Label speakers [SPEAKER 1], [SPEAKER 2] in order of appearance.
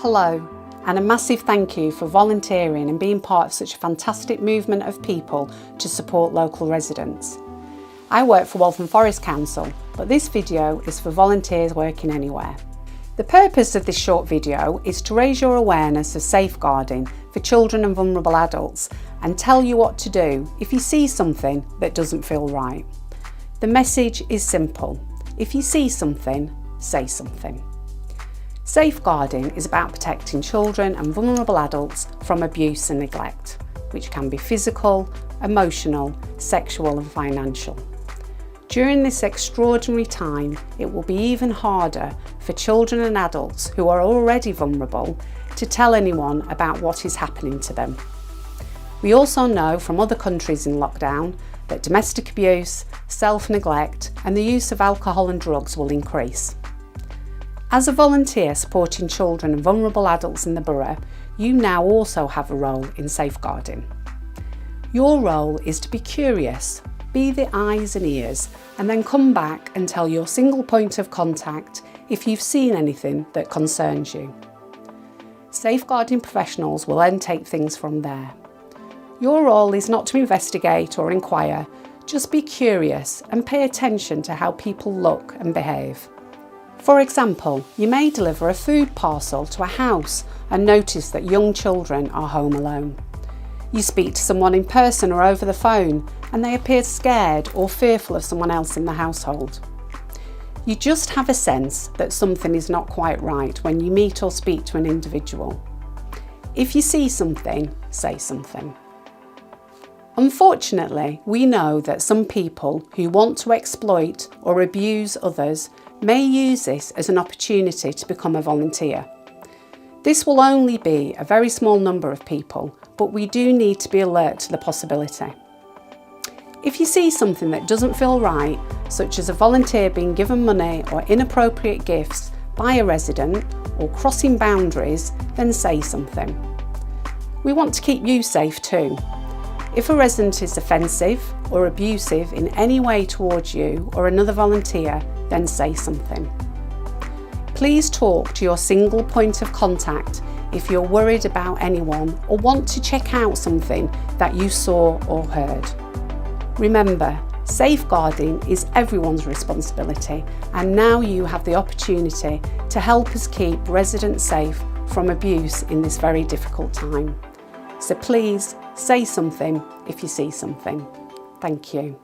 [SPEAKER 1] Hello, and a massive thank you for volunteering and being part of such a fantastic movement of people to support local residents. I work for Waltham Forest Council, but this video is for volunteers working anywhere. The purpose of this short video is to raise your awareness of safeguarding for children and vulnerable adults and tell you what to do if you see something that doesn't feel right. The message is simple. If you see something, say something. Safeguarding is about protecting children and vulnerable adults from abuse and neglect, which can be physical, emotional, sexual and financial. During this extraordinary time, it will be even harder for children and adults who are already vulnerable to tell anyone about what is happening to them. We also know from other countries in lockdown that domestic abuse, self-neglect and the use of alcohol and drugs will increase. As a volunteer supporting children and vulnerable adults in the borough, you now also have a role in safeguarding. Your role is to be curious, be the eyes and ears, and then come back and tell your single point of contact if you've seen anything that concerns you. Safeguarding professionals will then take things from there. Your role is not to investigate or inquire, just be curious and pay attention to how people look and behave. For example, you may deliver a food parcel to a house and notice that young children are home alone. You speak to someone in person or over the phone and they appear scared or fearful of someone else in the household. You just have a sense that something is not quite right when you meet or speak to an individual. If you see something, say something. Unfortunately, we know that some people who want to exploit or abuse others may use this as an opportunity to become a volunteer. This will only be a very small number of people, but we do need to be alert to the possibility. If you see something that doesn't feel right, such as a volunteer being given money or inappropriate gifts by a resident or crossing boundaries, then say something. We want to keep you safe too. If a resident is offensive or abusive in any way towards you or another volunteer, then say something. Please talk to your single point of contact if you're worried about anyone or want to check out something that you saw or heard. Remember, safeguarding is everyone's responsibility, and now you have the opportunity to help us keep residents safe from abuse in this very difficult time. So please say something if you see something. Thank you.